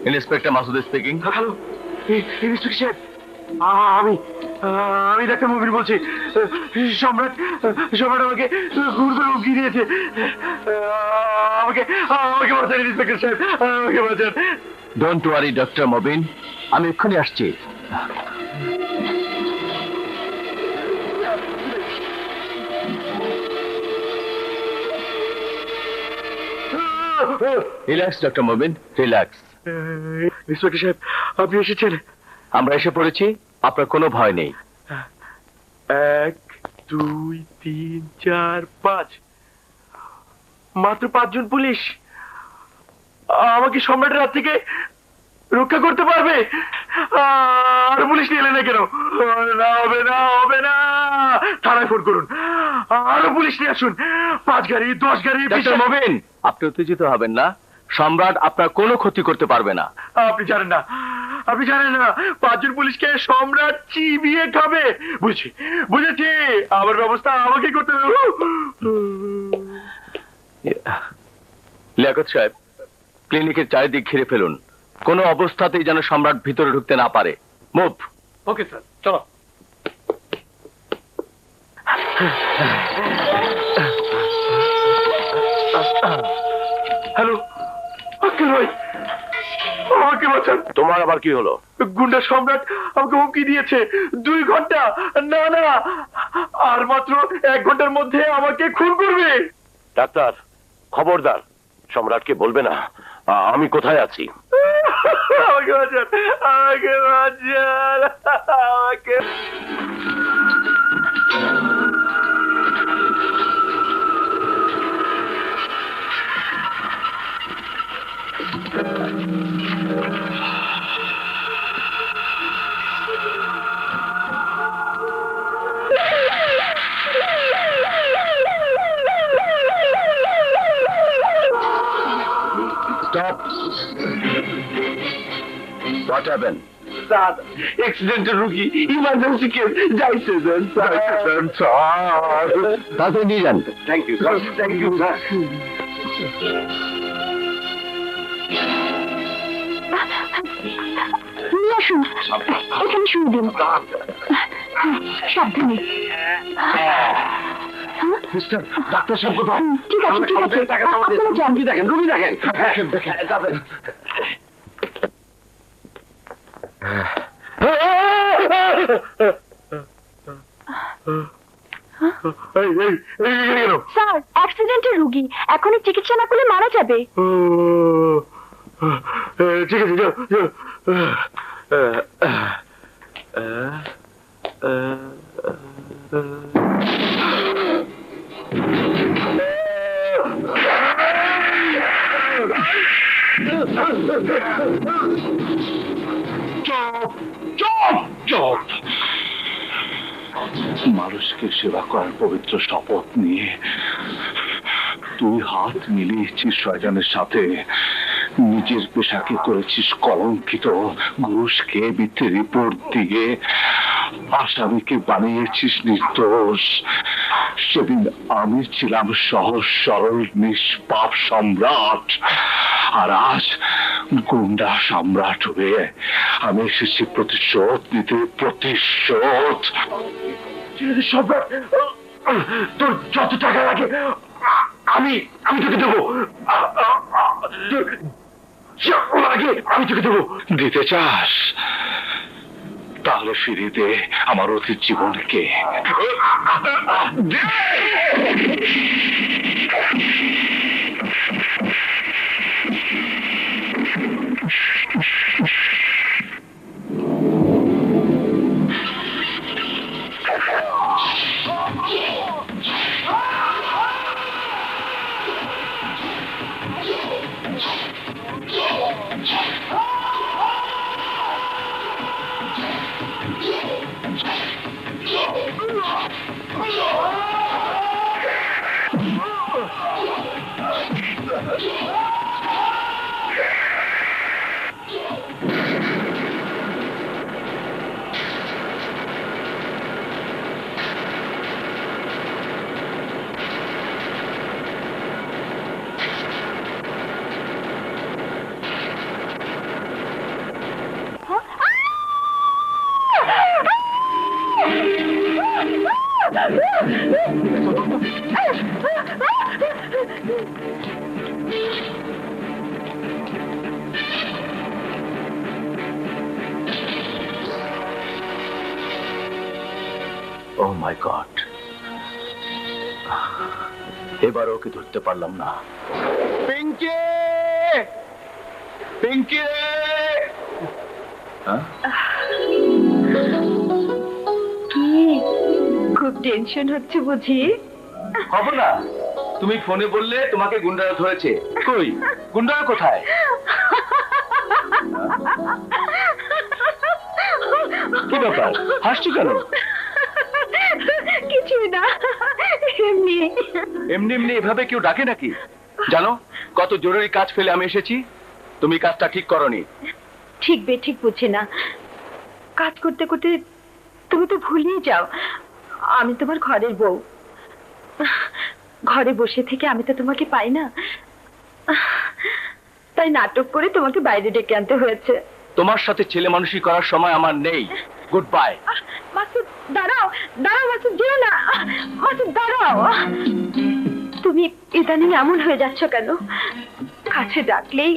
Inspector Masud speaking. Hello inspector সাহেব, আমি আমি ডাক্তার মুবিন বলছি। সম্রাট সম্রাট আমাকে গুরুতর হুমকি দিয়েছে। আমাকে আমাকে বাঁচান ইন্সপেক্টর সাহেব, আমাকে বাঁচান। ডোন্ট ওয়ারি ডক্টর মবিন, আমি এক্ষুনি আসছি। Relax doctor Mobin, relax. Inspector সাহেব, আপনি এসেছেন? আমরা এসে পড়েছি, আপনার কোনো ভয় নেই। 1 2 3 4 5, মাত্র 5 জন পুলিশ আমাকে সম্রাটের হাত থেকে রক্ষা করতে পারবে? আর পুলিশ নিয়ে এলে না কেন? না, হবে না, হবে না। থানায় ফোন করুন, আরো পুলিশ নিয়ে আসুন। 5 গাড়ি 10 গাড়ি। ডক্টর মবিন, আপনি উত্তেজিত হবেন না। সম্রাট আপনার কোনো ক্ষতি করতে পারবে না। আপনি জানেন না, আপনি জানেন না 5 জন পুলিশকে সম্রাট চিবিয়ে খাবে। বুঝছি, বুঝেছি। আমার ব্যবস্থা আমাকে করতে হবে। লিয়াকত সাহেব, ক্লিনিকের চারিদিক ঘিরে ফেলুন। কোনো অবস্থাতেই যেন সম্রাট ভিতরে ঢুকতে না পারে। মুভ। ওকে স্যার, চলো। হ্যালো আঙ্কেল ভাই, আমাকে বাঁচান। তোমার আবার কি হলো? গুন্ডা সম্রাট আমাকে হুমকি দিয়েছে 2 ঘন্টা, না না, আর মাত্র 1 ঘন্টার মধ্যে আমাকে খুন করবে। ডাক্তার, খবরদার সম্রাটকে বলবে না আমি কোথায় আছি। আমাকে বাঁচান, আমাকে বাঁচান, আমাকে। Stop. What happened? স্যার, অ্যাক্সিডেন্টের রুগী, ইমার্জেন্সি কেস। যাইছে স্যার। তাড়াতাড়ি নিয়ে যান। Thank you sir, thank you sir. নিয়ে আসুন, এখানে শুয়ে দিন। সাবধানে। সিস্টার, ডাক্তার সাহেব কোথায়? ঠিক আছে, ঠিক আছে, আপনারা যান। রুগী দেখেন, রুগী দেখেন। যাবেন। স্যার, অ্যাক্সিডেন্টের রুগী, এখনই চিকিৎসা না করলে মারা যাবে। ঠিক আছে, যাও যাও। চুপ চুপ চুপ। মানুষকে সেবা করার পবিত্র শপথ নিয়ে তুই হাত মিলিয়েছিস শয়তানের সাথে। নিজের পেশাকে করেছিস কলঙ্কিত। ঘুষকে মিথ্যে রিপোর্ট দিয়ে আসামিকে বানিয়েছিস নির্দোষ। সেদিন আমি ছিলাম সহজ সরল নিষ্পাপ সম্রাট, আর আজ গুন্ডা সম্রাট হয়ে আমি এসেছি প্রতিশোধ নিতে। প্রতিশোধ। সম্রাট, তোর যত টাকা লাগে আমি আমি তোকে দেবো। আমি তোকে দেবো। দিতে চাস? তাহলে ফিরিয়ে দে আমার অতীত জীবনকে। ও মাই গড, এবার ওকে ধরতে পারলাম না। পিঙ্কি, পিঙ্কি রে! হ্যাঁ? কি খুব টেনশন হচ্ছে বুঝি? হবে না, তুমি ফোনে বললে তোমাকে গুন্ডারা ধরেছে। কই গুন্ডারা কোথায়? কি ব্যাপার, হাসছো কেন? কিছুই না, এমনি। এমনি এমনি এভাবে কেউ ডাকে নাকি? জানো কত জরুরি কাজ ফেলে আমি এসেছি, তুমি কাজটা ঠিক করনি। ঠিক ঠিক বুঝি না, কাজ করতে করতে তুমি তো ভুলিয়ে যাও আমি তোমার ঘরের বউ। ঘরে বসে থেকে আমি তো তোমাকে পাই না, তাই নাটক করে তোমাকে বাইরে ডেকে আনতে হয়েছে। তোমার সাথে ছেলে মানুষই করার সময় আমার নেই। Good bye. মাসুদ দাঁড়াও, দাঁড়াও মাসুদ, যেও না। মাসুদ দাঁড়াও। তুমি ইদানিং এমন হয়ে যাচ্ছ কেন? কাছে ডাকলেই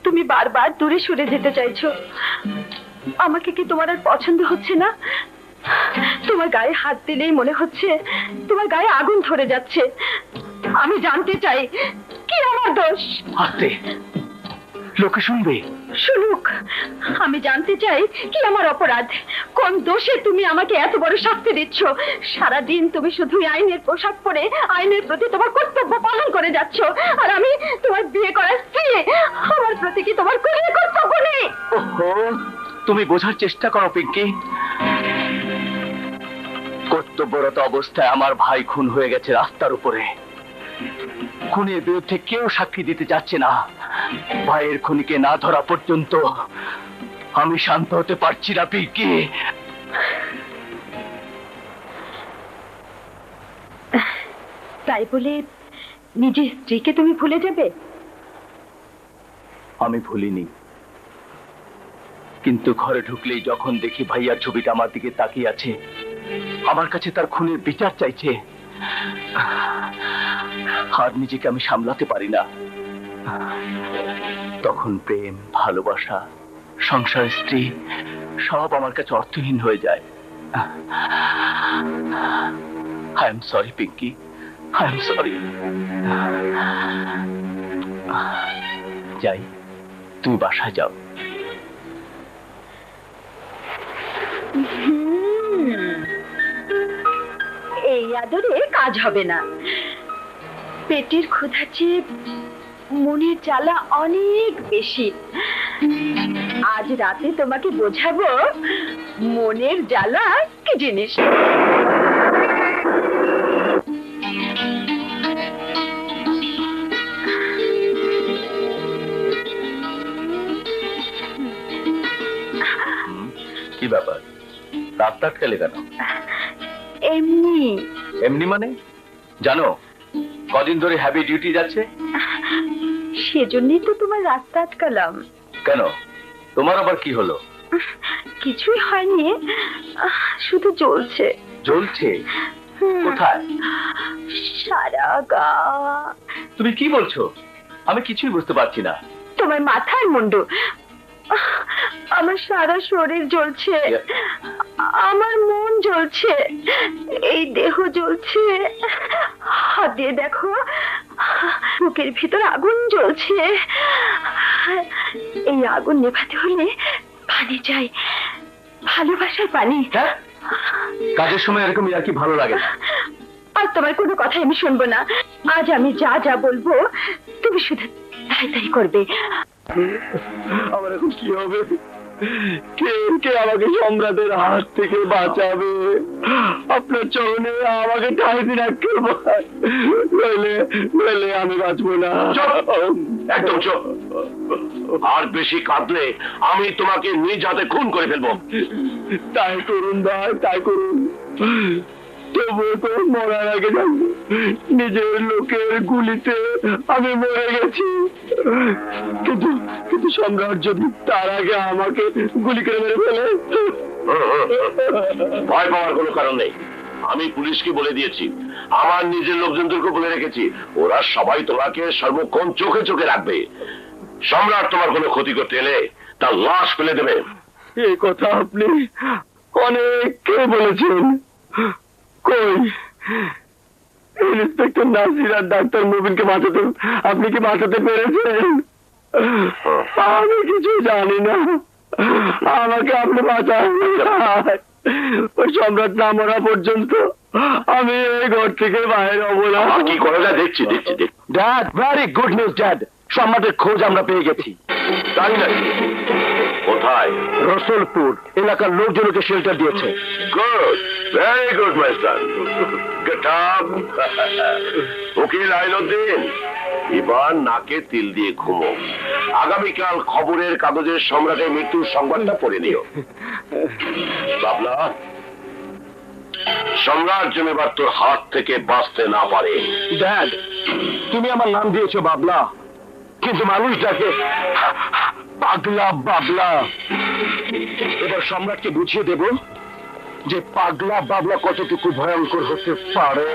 তুমি বারবার দূরে সরে যেতে চাইছো। আমাকে কি তোমার আর পছন্দ হচ্ছে না? তোমার গায়ে হাত দিলেই মনে হচ্ছে তোমার গায়ে আগুন ধরে যাচ্ছে। আমি জানতে চাই কি আমার দোষ? আস্তে, লোকে শুনবে। শুনুক, আমি জানতে চাই কি আমার অপরাধ, কোন দোষে তুমি আমাকে এত বড় শাস্তি দিচ্ছ। সারাদিন তুমি শুধুই আইনের পোশাক পরে আইনের প্রতি তোমার কর্তব্য পালন করে যাচ্ছ, আর আমি তোমার বিয়ে করার স্ত্রী, আমার প্রতি কি তোমার কোনো কর্তব্য নেই? ওহো, তুমি বোঝার চেষ্টা করো পিঙ্কি। কর্তব্যরত অবস্থায় আমার ভাই খুন হয়ে গেছে রাস্তার উপরে। খুনের বিরুদ্ধে কেউ সাক্ষী দিতে যাচ্ছে না। ভাইয়ের খুনিকে না ধরা পর্যন্ত আমি শান্ত হতে পারছি না পিঙ্কি। তাই বলে নিজের স্ত্রীকে তুমি ভুলে যাবে? আমি ভুলিনি, কিন্তু ঘরে ঢুকলেই যখন দেখি ভাইয়ার ছবিটা আমার দিকে তাকিয়ে আছে, আমার কাছে তার খুনের বিচার চাইছে, আর নিজেকে আমি সামলাতে পারি না। তখন প্রেম, ভালোবাসা, সংসার, স্ত্রী সব আমার কাছে অর্থহীন হয়ে যায়। I am sorry Pinky, I am sorry. যাই, তুমি বাসায় যাও। এই আদরে কাজ হবে না। পেটের ক্ষুধা চেয়ে মনের জ্বালা অনেক বেশি। আজ রাতে তোমাকে বোঝাবো মনের জ্বালা কি জিনিস। কি ব্যাপার, রাত আটকালে কেন? এমনি। এমনি মানে? জানো কদিন ধরে হ্যাভি ডিউটি যাচ্ছে? সেজন্যই তো তোমার রাস্তা আটকালাম। কেন, তোমার আবার কি হলো? কিছুই হয়নি, শুধু জ্বলছে। জ্বলছে? কোথায়? সারা গা। তুমি কি বলছো? আমি কিছুই বুঝতে পারছি না। তোমার মাথার মুন্ডু, আমার সারা শরীর জ্বলছে, আমার মন জ্বলছে, এই দেহ জ্বলছে। হাত দিয়ে দেখো, বুকের ভিতর আগুন জ্বলছে। এই আগুন নেভাতে হলে পানি চাই, ভালোবাসার পানি। হ্যাঁ, কাজের সময় এরকম আর কি ভালো লাগে না। আর তোমার কোনো কথাই আমি শুনবো না। আজ আমি যা যা বলবো তুমি শুধু তাই তাই করবে। আমার এখন কি হবে? কে কে আমাকে সম্রাটের হাত থেকে বাঁচাবে? আপনার চরণে আমাকে ঠাই দিন একবার, নইলে নইলে আমি বাঁচবো না। একদম চুপ। আর বেশি কাঁদলে আমি তোমাকে নিজ হাতে খুন করে ফেলবো। তাই করুন ভাই, তাই করুন। তবুও তো মরার আগে জানবো নিজের লোকের গুলিতে আমি মরে গেছি, কিন্তু কিন্তু সম্রাট যদি তার আগে আমাকে গুলি করে মেরে ফেলে? ভয় পাওয়ার কোনো কারণ নেই। আমি পুলিশকে বলে দিয়েছি, আমার নিজের লোকজনদেরকে বলে রেখেছি, ওরা সবাই তোমাকে সর্বক্ষণ চোখে চোখে রাখবে। সম্রাট তোমার কোনো ক্ষতি করতে এলে তার লাশ ফেলে দেবে। এই কথা আপনি অনেককে বলেছেন, কই ইন্সপেক্টর নাসির আর ডাক্তার মুবিনকে বাঁচাতে আপনি কি বাঁচাতে পেরেছেন? আমি কিছু জানি না, আমাকে আপনি বাঁচান। ওই সম্রাট না মরা পর্যন্ত আমি এই ঘর থেকে বাইরে হবো না। কি করা যায় দেখছি দেখছি দেখছি। Dad, very good news dad, সম্রাটের খোঁজ আমরা পেয়ে গেছি। তাই নাকি? কোথায়? রসুলপুর এলাকার লোকজনকে শেল্টার দিয়েছে। Good, very good my Son. Get up. উকিল আইনুদ্দিন, এবার নাকে তিল দিয়ে ঘুমো। আগামীকাল খবরের কাগজের সম্রাটের মৃত্যুর সংবাদটা পড়ে নিও। বাবলা, সম্রাট যেন এবার তোর হাত থেকে বাঁচতে না পারে। ড্যাড, তুমি আমার নাম দিয়েছো বাবলা, কিন্তু মানুষ ডাকে পাগলা বাবলা। এবার সম্রাটকে বুঝিয়ে দেব যে পাগলা বাবলা কতটুকু ভয়ঙ্কর হতে পারে।